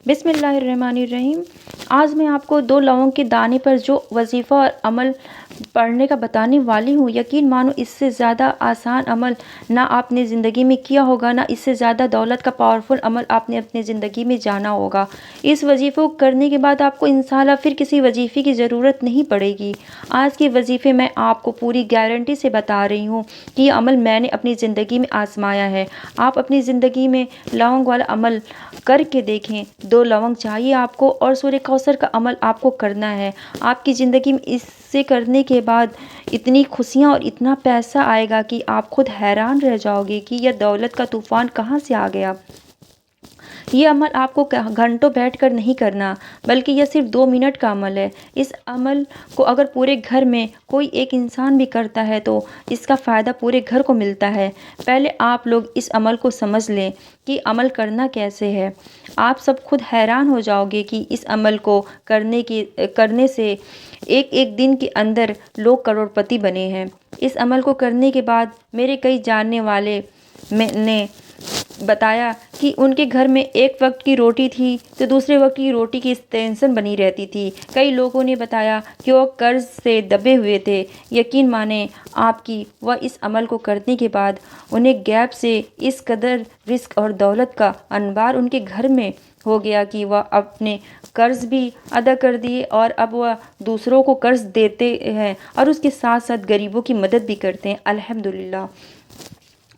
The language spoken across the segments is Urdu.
بسم اللہ الرحمن الرحیم۔ آج میں آپ کو 2 لونگ کے دانے پر جو وظیفہ اور عمل پڑھنے کا بتانے والی ہوں۔ یقین مانو اس سے زیادہ آسان عمل نہ آپ نے زندگی میں کیا ہوگا، نہ اس سے زیادہ دولت کا پاورفل عمل آپ نے اپنی زندگی میں جانا ہوگا۔ اس وظیفے کو کرنے کے بعد آپ کو انشاءاللہ پھر کسی وظیفے کی ضرورت نہیں پڑے گی۔ آج کے وظیفے میں آپ کو پوری گارنٹی سے بتا رہی ہوں کہ یہ عمل میں نے اپنی زندگی میں آزمایا ہے۔ آپ اپنی زندگی میں لونگ والا عمل کر کے دیکھیں۔ 2 لونگ چاہیے آپ کو اور سورہ کوثر کا عمل آپ کو کرنا ہے۔ آپ کی زندگی میں اس سے کرنے کے بعد اتنی خوشیاں اور اتنا پیسہ آئے گا کہ آپ خود حیران رہ جاؤ گے کہ یہ دولت کا طوفان کہاں سے آ گیا۔ یہ عمل آپ کو گھنٹوں بیٹھ کر نہیں کرنا، بلکہ یہ صرف 2 منٹ کا عمل ہے۔ اس عمل کو اگر پورے گھر میں کوئی ایک انسان بھی کرتا ہے تو اس کا فائدہ پورے گھر کو ملتا ہے۔ پہلے آپ لوگ اس عمل کو سمجھ لیں کہ عمل کرنا کیسے ہے۔ آپ سب خود حیران ہو جاؤ گے کہ اس عمل کو کرنے سے ایک دن کے اندر لوگ کروڑپتی بنے ہیں۔ اس عمل کو کرنے کے بعد میرے کئی جاننے والے نے بتایا کہ ان کے گھر میں ایک وقت کی روٹی تھی تو دوسرے وقت کی روٹی کی ٹینشن بنی رہتی تھی۔ کئی لوگوں نے بتایا کہ وہ قرض سے دبے ہوئے تھے۔ یقین مانیں آپ کی وہ اس عمل کو کرنے کے بعد انہیں غیب سے اس قدر رزق اور دولت کا انبار ان کے گھر میں ہو گیا کہ وہ اپنے قرض بھی ادا کر دیے اور اب وہ دوسروں کو قرض دیتے ہیں اور اس کے ساتھ ساتھ غریبوں کی مدد بھی کرتے ہیں۔ الحمدللہ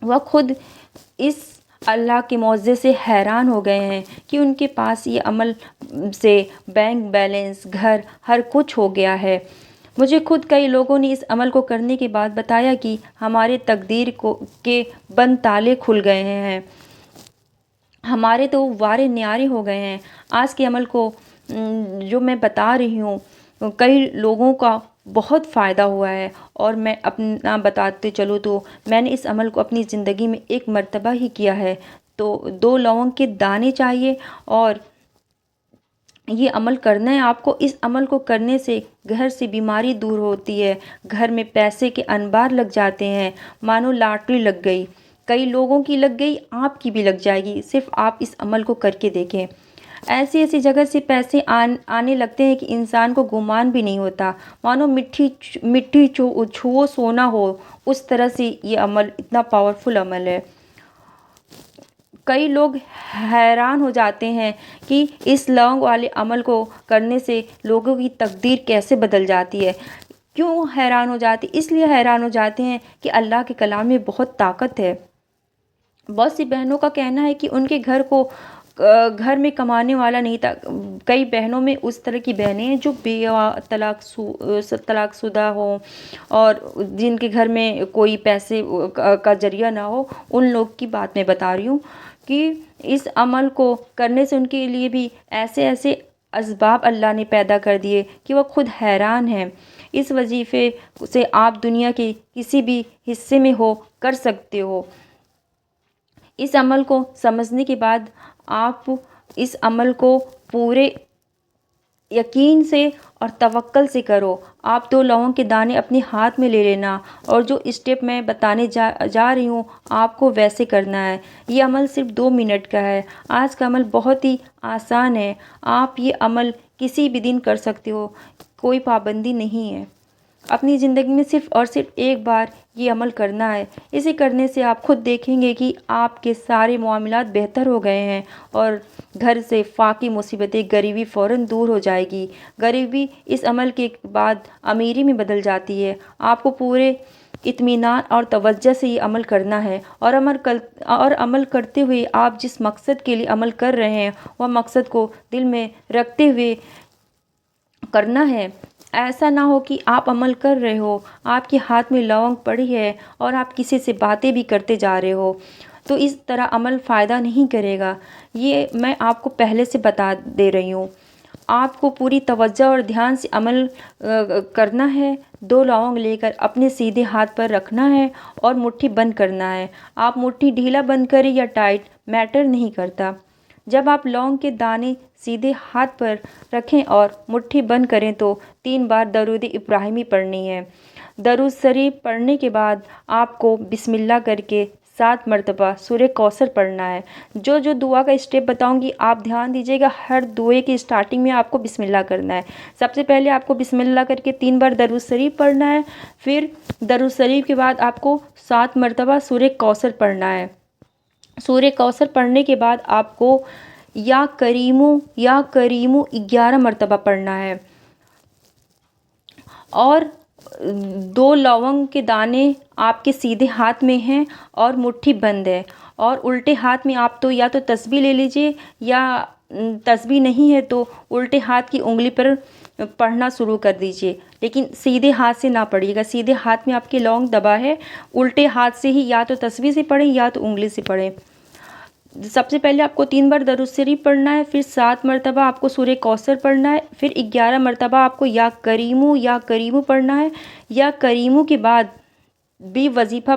وہ خود اس اللہ کے معجزے سے حیران ہو گئے ہیں کہ ان کے پاس یہ عمل سے بینک بیلنس، گھر، ہر کچھ ہو گیا ہے۔ مجھے خود کئی لوگوں نے اس عمل کو کرنے کے بعد بتایا کہ ہمارے تقدیر کے بند تالے کھل گئے ہیں، ہمارے تو وارے نیارے ہو گئے ہیں۔ آج کے عمل کو جو میں بتا رہی ہوں کئی لوگوں کا بہت فائدہ ہوا ہے، اور میں اپنا بتاتے چلوں تو میں نے اس عمل کو اپنی زندگی میں ایک مرتبہ ہی کیا ہے۔ تو 2 لونگ کے دانے چاہیے اور یہ عمل کرنا ہے آپ کو۔ اس عمل کو کرنے سے گھر سے بیماری دور ہوتی ہے، گھر میں پیسے کے انبار لگ جاتے ہیں، مانو لاٹری لگ گئی۔ کئی لوگوں کی لگ گئی، آپ کی بھی لگ جائے گی، صرف آپ اس عمل کو کر کے دیکھیں۔ ایسی جگہ سے پیسے آنے لگتے ہیں کہ انسان کو گمان بھی نہیں ہوتا، مانو مٹھی چھو سونا ہو، اس طرح سے یہ عمل اتنا پاورفل عمل ہے۔ کئی لوگ حیران ہو جاتے ہیں کہ اس لونگ والے عمل کو کرنے سے لوگوں کی تقدیر کیسے بدل جاتی ہے۔ کیوں حیران ہو جاتے؟ اس لیے حیران ہو جاتے ہیں کہ اللہ کے کلام میں بہت طاقت ہے۔ بہت سی بہنوں کا کہنا ہے کہ ان کے گھر میں کمانے والا نہیں تھا۔ کئی بہنوں میں اس طرح کی بہنیں ہیں جو بیوہ، طلاق شدہ ہوں اور جن کے گھر میں کوئی پیسے کا ذریعہ نہ ہو، ان لوگ کی بات میں بتا رہی ہوں کہ اس عمل کو کرنے سے ان کے لیے بھی ایسے اسباب اللہ نے پیدا کر دیے کہ وہ خود حیران ہیں۔ اس وظیفے سے آپ دنیا کے کسی بھی حصے میں ہو کر سکتے ہو۔ اس عمل کو سمجھنے کے بعد آپ اس عمل کو پورے یقین سے اور توکل سے کرو۔ آپ 2 لونگ کے دانے اپنے ہاتھ میں لے لینا اور جو اسٹیپ میں بتانے جا رہی ہوں آپ کو ویسے کرنا ہے۔ یہ عمل صرف 2 منٹ کا ہے۔ آج کا عمل بہت ہی آسان ہے، آپ یہ عمل کسی بھی دن کر سکتے ہو، کوئی پابندی نہیں ہے۔ اپنی زندگی میں صرف اور صرف ایک بار یہ عمل کرنا ہے۔ اسے کرنے سے آپ خود دیکھیں گے کہ آپ کے سارے معاملات بہتر ہو گئے ہیں اور گھر سے فاقے مصیبتیں، غریبی فوراً دور ہو جائے گی۔ غریبی اس عمل کے بعد امیری میں بدل جاتی ہے۔ آپ کو پورے اطمینان اور توجہ سے یہ عمل کرنا ہے اور عمل کرتے ہوئے آپ جس مقصد کے لیے عمل کر رہے ہیں وہ مقصد کو دل میں رکھتے ہوئے کرنا ہے۔ ایسا نہ ہو کہ آپ عمل کر رہے ہو، آپ کے ہاتھ میں لونگ پڑی ہے اور آپ کسی سے باتیں بھی کرتے جا رہے ہو، تو اس طرح عمل فائدہ نہیں کرے گا۔ یہ میں آپ کو پہلے سے بتا دے رہی ہوں۔ آپ کو پوری توجہ اور دھیان سے عمل کرنا ہے۔ 2 لونگ لے کر اپنے سیدھے ہاتھ پر رکھنا ہے اور مٹھی بند کرنا ہے۔ آپ مٹھی ڈھیلا بند کریں یا ٹائٹ، میٹر نہیں کرتا۔ جب آپ لونگ کے دانے سیدھے ہاتھ پر رکھیں اور مٹھی بند کریں تو 3 بار درود ابراہیمی پڑھنی ہے۔ درود شریف پڑھنے کے بعد آپ کو بسم اللہ کر کے 7 مرتبہ سورہ کوثر پڑھنا ہے۔ جو دعا کا اسٹیپ بتاؤں گی آپ دھیان دیجیے گا، ہر دعائے کی اسٹارٹنگ میں آپ کو بسم اللہ کرنا ہے۔ سب سے پہلے آپ کو بسم اللہ کر کے 3 بار درود شریف پڑھنا ہے، پھر درود شریف کے بعد آپ کو 7 مرتبہ سورہ کوثر پڑھنا ہے۔ سورہ کوثر پڑھنے کے بعد آپ کو یا کریمو 11 مرتبہ پڑھنا ہے، اور 2 لونگ کے دانے آپ کے سیدھے ہاتھ میں ہیں اور مٹھی بند ہے، اور الٹے ہاتھ میں آپ یا تو تسبیح لے لیجئے، یا تسبیح نہیں ہے تو الٹے ہاتھ کی انگلی پر پڑھنا شروع کر دیجئے، لیکن سیدھے ہاتھ سے نہ پڑھیے گا۔ سیدھے ہاتھ میں آپ کے لونگ دبا ہے، الٹے ہاتھ سے ہی یا تو تسبیح سے پڑھیں یا تو انگلی سے پڑھیں۔ سب سے پہلے آپ کو 3 بار درود شریف پڑھنا ہے، پھر 7 مرتبہ آپ کو سورہ کوثر پڑھنا ہے، پھر 11 مرتبہ آپ کو یا کریمو پڑھنا ہے۔ یا کریمو کے بعد بھی وظیفہ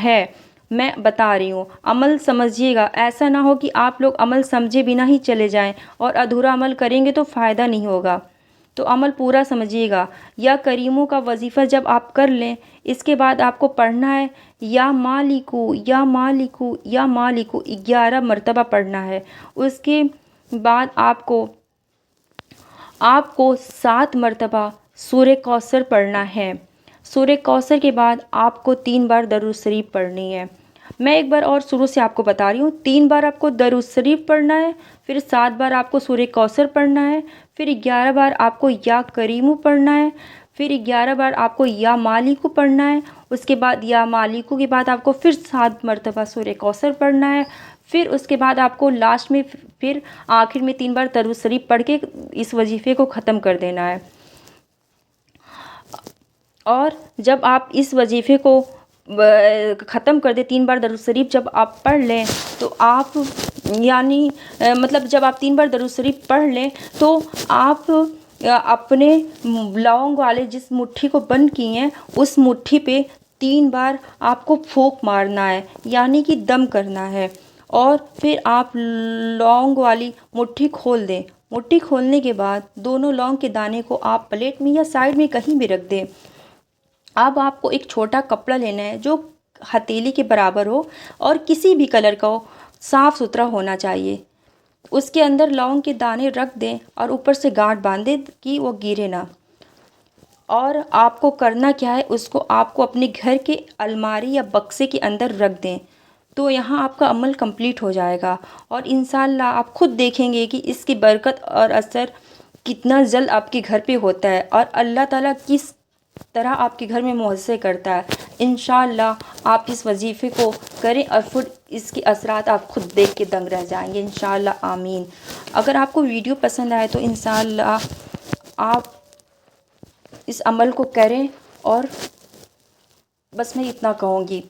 ہے، میں بتا رہی ہوں، عمل سمجھیے گا، ایسا نہ ہو کہ آپ لوگ عمل سمجھے بنا ہی چلے جائیں اور ادھورا عمل کریں گے تو فائدہ نہیں ہوگا، تو عمل پورا سمجھیے گا۔ یا کریمو کا وظیفہ جب آپ کر لیں، اس کے بعد آپ کو پڑھنا ہے یا مالکو 11 مرتبہ پڑھنا ہے۔ اس کے بعد آپ کو 7 مرتبہ سورہ کوثر پڑھنا ہے۔ سورہ کوثر کے بعد آپ کو 3 بار درود شریف پڑھنی ہے۔ میں ایک بار اور شروع سے آپ کو بتا رہی ہوں، 3 بار آپ کو درود شریف پڑھنا ہے، پھر 7 بار آپ کو سورہ کوثر پڑھنا ہے، پھر 11 بار آپ کو یا کریمو پڑھنا ہے، پھر 11 بار آپ کو یا مالکو پڑھنا ہے۔ اس کے بعد یا مالکو کے بعد آپ کو پھر 7 مرتبہ سورہ کوثر پڑھنا ہے، پھر اس کے بعد آپ کو لاسٹ میں پھر آخر میں 3 بار درود شریف پڑھ کے اس وظیفے کو ختم کر دینا ہے۔ اور جب آپ اس وظیفے کو ختم کر دیں، 3 بار درود شریف جب آپ پڑھ لیں تو آپ جب آپ 3 بار درود شریف پڑھ لیں تو آپ اپنے لونگ والے جس مٹھی کو بند کی ہیں اس مٹھی پہ 3 بار آپ کو پھونک مارنا ہے، یعنی کہ دم کرنا ہے، اور پھر آپ لونگ والی مٹھی کھول دیں۔ مٹھی کھولنے کے بعد دونوں لونگ کے دانے کو آپ پلیٹ میں یا سائڈ میں کہیں بھی رکھ دیں۔ اب آپ کو ایک چھوٹا کپڑا لینا ہے جو ہتھیلی کے برابر ہو اور کسی بھی کلر کا ہو، صاف ستھرا ہونا چاہیے۔ اس کے اندر لونگ کے دانے رکھ دیں اور اوپر سے گانٹھ باندھ دیں کہ وہ گرے نہ۔ اور آپ کو کرنا کیا ہے، اس کو آپ کو اپنے گھر کے الماری یا بکسے کے اندر رکھ دیں، تو یہاں آپ کا عمل کمپلیٹ ہو جائے گا، اور انشاءاللہ آپ خود دیکھیں گے کہ اس کی برکت اور اثر کتنا جلد آپ کے گھر پہ ہوتا ہے، اور اللہ تعالیٰ کس طرح آپ کے گھر میں معجزے کرتا ہے۔ انشاءاللہ آپ اس وظیفے کو کریں اور پھر اس کے اثرات آپ خود دیکھ کے دنگ رہ جائیں گے انشاءاللہ، آمین۔ اگر آپ کو ویڈیو پسند آئے تو انشاءاللہ آپ اس عمل کو کریں، اور بس میں اتنا کہوں گی۔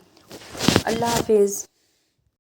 اللہ حافظ۔